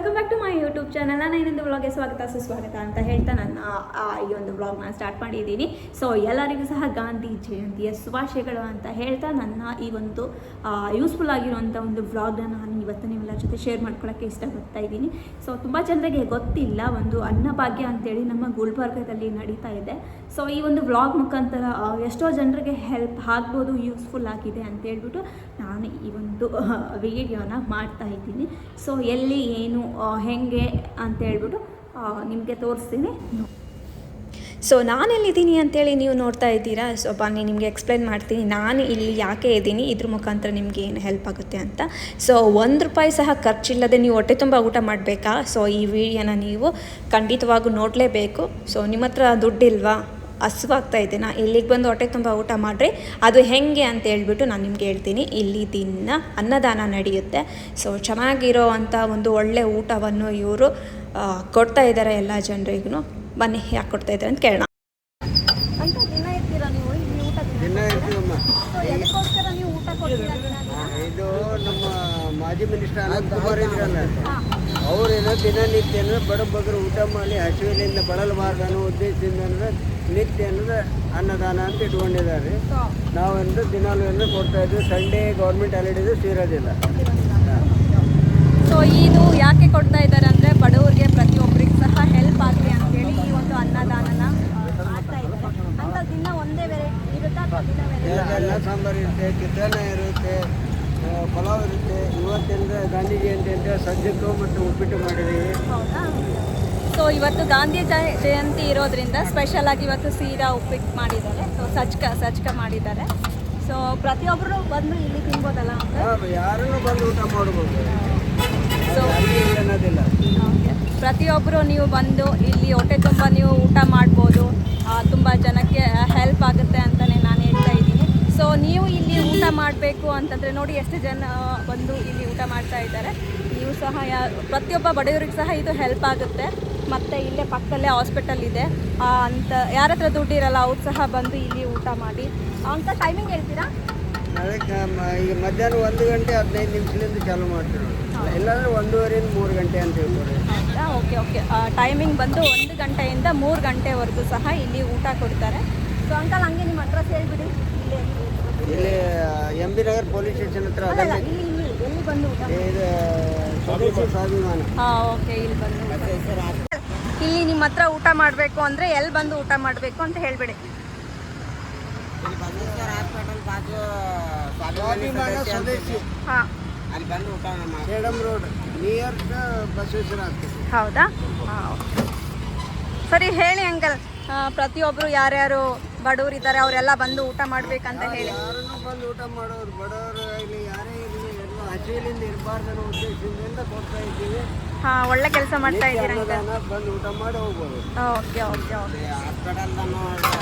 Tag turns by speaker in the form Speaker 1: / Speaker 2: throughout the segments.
Speaker 1: Welcome back to my YouTube channel. ನಾನು ಇನ್ನೊಂದು ವ್ಲಾಗ್ಗೆ ಸ್ವಾಗತ ಸುಸ್ವಾಗತ ಅಂತ ಹೇಳ್ತಾ ನನ್ನ ಈ ಒಂದು ವ್ಲಾಗ್ನ ಸ್ಟಾರ್ಟ್ ಮಾಡಿದ್ದೀನಿ. ಸೊ ಎಲ್ಲರಿಗೂ ಸಹ ಗಾಂಧಿ ಜಯಂತಿಯ ಶುಭಾಶಯಗಳು ಅಂತ ಹೇಳ್ತಾ ನನ್ನ ಈ ಒಂದು ಯೂಸ್ಫುಲ್ ಆಗಿರುವಂಥ ಒಂದು ವ್ಲಾಗ್ನ ನಾನು ಇವತ್ತು ನಿಮ್ಮೆಲ್ಲರ ಜೊತೆ ಶೇರ್ ಮಾಡ್ಕೊಳ್ಳೋಕ್ಕೆ ಇಷ್ಟಪಡ್ತಾ ಇದ್ದೀನಿ. ಸೊ ತುಂಬ ಜನರಿಗೆ ಗೊತ್ತಿಲ್ಲ, ಒಂದು ಅನ್ನಭಾಗ್ಯ ಅಂತೇಳಿ ನಮ್ಮ ಗುಲ್ಬರ್ಗದಲ್ಲಿ ನಡೀತಾ ಇದೆ. ಸೊ ಈ ಒಂದು ವ್ಲಾಗ್ ಮುಖಾಂತರ ಎಷ್ಟೋ ಜನರಿಗೆ ಹೆಲ್ಪ್ ಆಗ್ಬೋದು, ಯೂಸ್ಫುಲ್ ಆಗಿದೆ ಅಂತ ಹೇಳ್ಬಿಟ್ಟು ನಾನು ಈ ಒಂದು ವಿಡಿಯೋನ ಮಾಡ್ತಾ ಇದ್ದೀನಿ. ಸೊ ಎಲ್ಲಿ ಏನು ಹೆಂಗೆ ಅಂತ ಹೇಳ್ಬಿಟ್ಟು ನಿಮಗೆ ತೋರಿಸ್ತೀನಿ. ಸೊ ನಾನೆಲ್ಲಿದ್ದೀನಿ ಅಂತೇಳಿ ನೀವು ನೋಡ್ತಾ ಇದ್ದೀರಾ. ಸೊ ಬನ್ನಿ ನಿಮಗೆ ಎಕ್ಸ್ಪ್ಲೈನ್ ಮಾಡ್ತೀನಿ ನಾನು ಇಲ್ಲಿ ಯಾಕೆ ಇದ್ದೀನಿ, ಇದ್ರ ಮುಖಾಂತರ ನಿಮಗೆ ಏನು ಹೆಲ್ಪ್ ಆಗುತ್ತೆ ಅಂತ. ಸೊ ₹1 ಸಹ ಖರ್ಚಿಲ್ಲದೆ ನೀವು ಹೊಟ್ಟೆ ತುಂಬ ಊಟ ಮಾಡಬೇಕಾ? ಸೊ ಈ ವಿಡಿಯೋನ ನೀವು ಖಂಡಿತವಾಗೂ ನೋಡಲೇಬೇಕು. ಸೊ ನಿಮ್ಮ ಹತ್ರ ದುಡ್ಡಿಲ್ವಾ, ಹಸುವಾಗ್ತಾ ಇದೆನಾ, ಇಲ್ಲಿಗೆ ಬಂದು ಹೊಟ್ಟೆ ತುಂಬ ಊಟ ಮಾಡಿರಿ. ಅದು ಹೇಗೆ ಅಂತ ಹೇಳ್ಬಿಟ್ಟು ನಾನು ನಿಮ್ಗೆ ಹೇಳ್ತೀನಿ. ಇಲ್ಲಿ ದಿನ ಅನ್ನದಾನ ನಡೆಯುತ್ತೆ. ಸೊ ಚೆನ್ನಾಗಿರೋ ಅಂಥ ಒಂದು ಒಳ್ಳೆ ಊಟವನ್ನು ಇವರು ಕೊಡ್ತಾ ಇದ್ದಾರೆ ಎಲ್ಲ ಜನರಿಗೂ. ಬನ್ನಿ ಯಾಕೆ ಕೊಡ್ತಾ ಇದ್ದಾರೆ ಅಂತ ಕೇಳೋಣ. ಅಂತ ದಿನ ಇರ್ತೀರಾ ನೀವು ಇಲ್ಲಿ ಊಟ?
Speaker 2: ದಿನ ಇರ್ತೀವಮ್ಮ.
Speaker 1: ಎದಕ್ಕೋಸ್ಕರ ನೀವು ಊಟ ಕೊಡ್ತೀರಾ?
Speaker 2: ಇದು ನಮ್ಮ ಮಾಜಿ ಮಿನಿಸ್ಟರ್ ಅನಂತ್ ಕುಮಾರ್ ಇದ್ರಲ್ಲ, ಅವರೇನೋ ದಿನನಿತ್ಯ ಅಂದರೆ ಬಡ ಬಗ್ಗರು ಊಟ ಮಾಡಿ ಹಸಿವಿನಿಂದ ಬಳಲಬಾರ್ದು ಅನ್ನೋ ಉದ್ದೇಶದಿಂದ ಅಂದರೆ ನಿತ್ಯ ಅಂದರೆ ಅನ್ನದಾನ ಅಂತ ಇಟ್ಕೊಂಡಿದ್ದಾರೆ. ನಾವಂದ್ರೆ ದಿನಾಲು ಅಂದರೆ ಕೊಡ್ತಾ ಇದ್ವಿ. ಸಂಡೇ ಗೌರ್ಮೆಂಟ್ ಹಾಲಿಡೇದು ಸೇರೋದಿಲ್ಲ.
Speaker 1: ಸೊ ಇದು ಯಾಕೆ ಕೊಡ್ತಾ ಇದ್ದಾರೆ ಅಂದರೆ ಬಡವರಿಗೆ ಪ್ರತಿಯೊಬ್ಬರಿಗೆ ಸಹ ಹೆಲ್ಪ್ ಆಗಲಿ ಅಂತೇಳಿ ಈ ಒಂದು ಅನ್ನದಾನನ ಮಾಡ್ತಾ ಇದ್ದಾರೆ. ಅಂತ ದಿನ ಒಂದೇ ವೆರೈಟಿ ಇರುತ್ತಾ ಅಥವಾ ದಿನ ವೆರೈಟಿ?
Speaker 2: ಅನ್ನ ಸಾಂಬಾರು ಇರುತ್ತೆ, ಕಿತ್ತಣ್ಣ ಇರುತ್ತೆ, ಪಲಾವ್ ಇರುತ್ತೆ. ಇವತ್ತಿಂದ ಗಾಂಧಿ ಜಯಂತಿ ಅಂತ ಸಜ್ಜಕ್ಕೂ ಮತ್ತು ಉಪ್ಪಿಟ್ಟು ಮಾಡಿದ್ದೀವಿ.
Speaker 1: ಹೌದಾ? ಸೊ ಇವತ್ತು ಗಾಂಧಿ ಜಯಂತಿ ಇರೋದ್ರಿಂದ ಸ್ಪೆಷಲ್ ಆಗಿ ಇವತ್ತು ಸೀರಾ ಉಪ್ಪಿಟ್ಟು ಮಾಡಿದ್ದಾರೆ. ಸೊ ಸಜ್ಕ ಮಾಡಿದ್ದಾರೆ. ಸೊ ಪ್ರತಿಯೊಬ್ಬರು ಬಂದು ಇಲ್ಲಿ ತಿನ್ಬೋದಲ್ಲ ಅಂತ?
Speaker 2: ಯಾರನ್ನು ಬಂದು ಊಟ ಮಾಡ್ಬೋದು.
Speaker 1: ಸೊ
Speaker 2: ಅನ್ನೋದಿಲ್ಲ.
Speaker 1: ಪ್ರತಿಯೊಬ್ಬರು ನೀವು ಬಂದು ಇಲ್ಲಿ ಹೊಟ್ಟೆ ತುಂಬ ನೀವು ಊಟ ಮಾಡ್ಬೋದು. ತುಂಬ ಜನಕ್ಕೆ ಹೆಲ್ಪ್ ಆಗುತ್ತೆ ಅಂತಲೇ ನಾನು ಹೇಳ್ತಾ ಇದ್ದೀನಿ. ಸೊ ನೀವು ಇಲ್ಲಿ ಊಟ ಮಾಡಬೇಕು ಅಂತಂದರೆ ನೋಡಿ ಎಷ್ಟು ಜನ ಬಂದು ಇಲ್ಲಿ ಊಟ ಮಾಡ್ತಾ ಇದ್ದಾರೆ. ನೀವು ಸಹ ಪ್ರತಿಯೊಬ್ಬ ಬಡವರಿಗೆ ಸಹ ಇದು ಹೆಲ್ಪ್ ಆಗುತ್ತೆ. ಮತ್ತು ಇಲ್ಲೇ ಪಕ್ಕದಲ್ಲೇ ಹಾಸ್ಪಿಟಲ್ ಇದೆ ಅಂತ ಯಾರ ಹತ್ರ ದುಡ್ಡಿರಲ್ಲ ಅವ್ರು ಸಹ ಬಂದು ಇಲ್ಲಿ ಊಟ ಮಾಡಿ. ಅಂತ ಟೈಮಿಂಗ್ ಹೇಳ್ತೀರಾ?
Speaker 2: ನಾಳೆ ಈಗ ಮಧ್ಯಾಹ್ನ 1 ಗಂಟೆ 15 ನಿಮಿಷದಿಂದ ಚಾಲೂ ಮಾಡ್ತೀವಿ. ಇಲ್ಲಾಂದ್ರೆ 1:30 3 ಗಂಟೆ ಅಂತ ಹೇಳ್ತಾರೆ.
Speaker 1: ಹೌದಾ? ಓಕೆ. ಟೈಮಿಂಗ್ ಬಂದು 1 ಗಂಟೆಯಿಂದ 3 ಗಂಟೆವರೆಗೂ ಸಹ ಇಲ್ಲಿ ಊಟ ಕೊಡ್ತಾರೆ. ಸೊ ಅಂಕಲ್ ಹಂಗೆ ನಿಮ್ಮ ಅಡ್ರೆಸ್ ಹೇಳ್ಬಿಡಿ.
Speaker 2: ಇಲ್ಲಿ MB ನಗರ್ ಪೊಲೀಸ್ ಸ್ಟೇಷನ್ ಹತ್ರ
Speaker 1: ಎಲ್ಲಿ ಬಂದು ಊಟ?
Speaker 2: ಇದು ಸ್ವದೇಶಿ ಸ್ವಾಭಿಮಾನ.
Speaker 1: ಓಕೆ. ಇಲ್ಲಿ ಬಂದು ಇಲ್ಲಿ ನಿಮ್ಮ ಹತ್ರ ಊಟ ಮಾಡಬೇಕು ಅಂದರೆ ಎಲ್ಲಿ ಬಂದು ಊಟ ಮಾಡಬೇಕು ಅಂತ ಹೇಳ್ಬಿಡಿ.
Speaker 2: ಸ್ವದೇಶಿ
Speaker 1: ಹಾಂ,
Speaker 2: ಅಲ್ಲಿ ಬಂದು ಊಟ ಸೇಡಂ ರೋಡ್ ನಿಯರ್ ಬಸವೇಶ್ವರ ಆಸ್ಪತ್ರೆ.
Speaker 1: ಹೌದಾ? ಹಾಂ, ಸರಿ ಹೇಳಿ ಅಂಕಲ್. ಪ್ರತಿಯೊಬ್ಬರು ಯಾರ್ಯಾರು ಬಡವರು ಇದ್ದಾರೆ ಅವರೆಲ್ಲ ಬಂದು ಊಟ ಮಾಡಬೇಕಂತ ಹೇಳಿ.
Speaker 2: ಯಾರನ್ನು ಬಂದು ಊಟ ಮಾಡೋರು, ಬಡವರು ಇಲ್ಲಿ ಯಾರೇ ಇರಲಿ, ಎಲ್ಲ ಹಸಿವಿನಿಂದ ಇರಬಾರ್ದು ಅನ್ನೋ ಉದ್ದೇಶದಿಂದ ಕೊಡ್ತಾ ಇದ್ದೀವಿ.
Speaker 1: ಹಾಂ, ಒಳ್ಳೆ ಕೆಲಸ ಮಾಡ್ತಾ ಇದ್ದೀರಿ ಅಂಕಲ್.
Speaker 2: ಬಂದು ಊಟ ಮಾಡಿ ಹೋಗ್ಬೋದು.
Speaker 1: ಓಕೆ.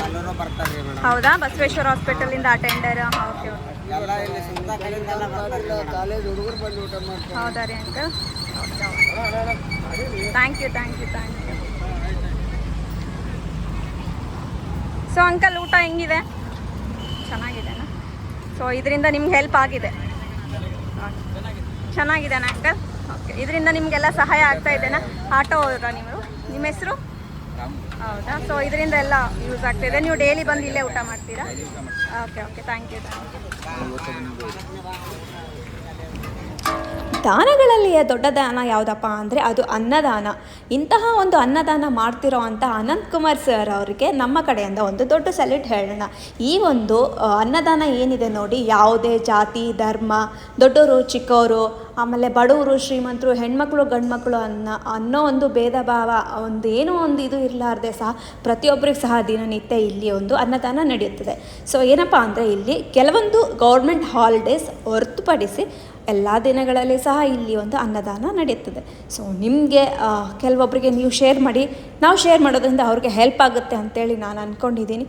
Speaker 2: ಎಲ್ಲರೂ ಬರ್ತಾರೆ ಮೇಡಮ್.
Speaker 1: ಹೌದಾ? ಬಸವೇಶ್ವರ ಹಾಸ್ಪಿಟಲಿಂದ ಅಟೆಂಡರ್? ಓಕೆ.
Speaker 2: ಎಲ್ಲ ಇಲ್ಲಿ ಸುತ್ತ ಕಡೆಯಿಂದ ಕಾಲೇಜ್ ಹುಡುಗರು ಬಂದು ಊಟ ಮಾಡ್ತಾರೆ.
Speaker 1: ಹೌದಾ ರೀ uncle? Thank you. So uncle ಊಟ ಹೆಂಗಿದೆ? ಚೆನ್ನಾಗಿದೆನಾ? ಸೊ ಇದರಿಂದ ನಿಮ್ಗೆ ಹೆಲ್ಪ್ ಆಗಿದೆ? ಚೆನ್ನಾಗಿದೆನಾ ಅಂಕಲ್? ಓಕೆ. ಇದರಿಂದ ನಿಮಗೆಲ್ಲ ಸಹಾಯ ಆಗ್ತಾ ಇದೆನಾ? ಆಟೋ ಅವರಾ ನೀವು? ನಿಮ್ಮ ಹೆಸರು? ಹೌದಾ? ಸೊ ಇದರಿಂದ ಎಲ್ಲ ಯೂಸ್ ಆಗ್ತಾಯಿದೆ. ನೀವು ಡೈಲಿ ಬಂದು ಇಲ್ಲೇ ಊಟ ಮಾಡ್ತೀರಾ? ಓಕೆ. Thank you. ದಾನಗಳಲ್ಲಿಯೇ ದೊಡ್ಡ ದಾನ ಯಾವುದಪ್ಪ ಅಂದರೆ ಅದು ಅನ್ನದಾನ. ಇಂತಹ ಒಂದು ಅನ್ನದಾನ ಮಾಡ್ತಿರೋ ಅಂಥ ಅನಂತ್ ಕುಮಾರ್ ಸರ್ ಅವರಿಗೆ ನಮ್ಮ ಕಡೆಯಿಂದ ಒಂದು ದೊಡ್ಡ ಸಲ್ಯೂಟ್ ಹೇಳೋಣ. ಈ ಒಂದು ಅನ್ನದಾನ ಏನಿದೆ ನೋಡಿ, ಯಾವುದೇ ಜಾತಿ ಧರ್ಮ, ದೊಡ್ಡವರು ಚಿಕ್ಕವರು, ಆಮೇಲೆ ಬಡವರು ಶ್ರೀಮಂತರು, ಹೆಣ್ಮಕ್ಳು ಗಂಡ್ಮಕ್ಳು ಅನ್ನೋ ಒಂದು ಭೇದ ಭಾವ ಒಂದು ಏನೋ ಒಂದು ಇದು ಇರಲಾರ್ದೆ ಸಹ ಪ್ರತಿಯೊಬ್ಬರಿಗೆ ಸಹ ದಿನನಿತ್ಯ ಇಲ್ಲಿ ಒಂದು ಅನ್ನದಾನ ನಡೆಯುತ್ತದೆ. ಸೊ ಏನಪ್ಪ ಅಂದರೆ ಇಲ್ಲಿ ಕೆಲವೊಂದು ಗೌರ್ಮೆಂಟ್ ಹಾಲಿಡೇಸ್ ಹೊರತುಪಡಿಸಿ ಎಲ್ಲ ದಿನಗಳಲ್ಲಿ ಸಹ ಇಲ್ಲಿ ಒಂದು ಅನ್ನದಾನ ನಡೆಯುತ್ತದೆ. ಸೊ ನಿಮಗೆ ಕೆಲವೊಬ್ಬರಿಗೆ ನೀವು ಶೇರ್ ಮಾಡಿ, ನಾವು ಶೇರ್ ಮಾಡೋದ್ರಿಂದ ಅವ್ರಿಗೆ ಹೆಲ್ಪ್ ಆಗುತ್ತೆ ಅಂತೇಳಿ ನಾನು ಅಂದ್ಕೊಂಡಿದ್ದೀನಿ.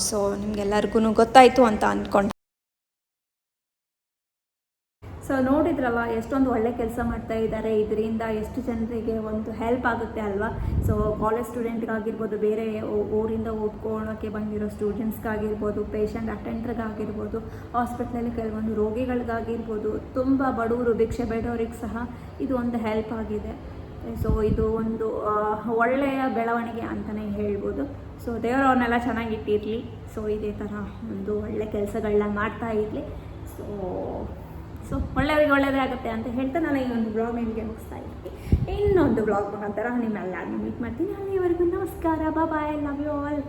Speaker 1: ಸೊ ನಿಮಗೆಲ್ಲರಿಗೂ ಗೊತ್ತಾಯಿತು ಅಂತ ಅಂದ್ಕೊಂಡು. ಸೊ ನೋಡಿದ್ರಲ್ಲ ಎಷ್ಟೊಂದು ಒಳ್ಳೆ ಕೆಲಸ ಮಾಡ್ತಾ ಇದ್ದಾರೆ, ಇದರಿಂದ ಎಷ್ಟು ಜನರಿಗೆ ಒಂದು ಹೆಲ್ಪ್ ಆಗುತ್ತೆ ಅಲ್ವಾ. ಸೊ ಕಾಲೇಜ್ ಸ್ಟೂಡೆಂಟ್ಗಾಗಿರ್ಬೋದು, ಬೇರೆ ಊರಿಂದ ಓದ್ಕೊಳ್ಳೋಕ್ಕೆ ಬಂದಿರೋ ಸ್ಟೂಡೆಂಟ್ಸ್ಗಾಗಿರ್ಬೋದು, ಪೇಷಂಟ್ ಅಟೆಂಡರ್ಗಾಗಿರ್ಬೋದು, ಹಾಸ್ಪಿಟ್ಲಲ್ಲಿ ಕೆಲವೊಂದು ರೋಗಿಗಳಿಗಾಗಿರ್ಬೋದು, ತುಂಬ ಬಡವರು ಭಿಕ್ಷೆ ಬೇಡೋರಿಗೆ ಸಹ ಇದು ಒಂದು ಹೆಲ್ಪ್ ಆಗಿದೆ. ಸೊ ಇದು ಒಂದು ಒಳ್ಳೆಯ ಬೆಳವಣಿಗೆ ಅಂತಲೇ ಹೇಳ್ಬೋದು. ಸೊ ದೇವರು ಅವ್ರನ್ನೆಲ್ಲ ಚೆನ್ನಾಗಿಟ್ಟಿರಲಿ. ಸೊ ಇದೇ ಥರ ಒಂದು ಒಳ್ಳೆ ಕೆಲಸಗಳನ್ನ ಮಾಡ್ತಾ ಇರಲಿ. ಸೊ ಒಳ್ಳೆಯವರಿಗೆ ಒಳ್ಳೆಯದೇ ಆಗುತ್ತೆ ಅಂತ ಹೇಳ್ತಾ ನಾನು ಈ ಒಂದು ಬ್ಲಾಗ್ ನಿಮಗೆ ಮುಗಿಸ್ತಾ ಇರ್ತೀನಿ. ಇನ್ನೊಂದು ಬ್ಲಾಗ್ ಮುಖಾಂತರ ನಿಮ್ಮೆಲ್ಲರನ್ನೂ ಮೀಟ್ ಮಾಡ್ತೀನಿ. ಅಲ್ಲಿವರೆಗೂ ನಮಸ್ಕಾರ, ಬಾಯ್, ಲವ್ ಯು ಆಲ್.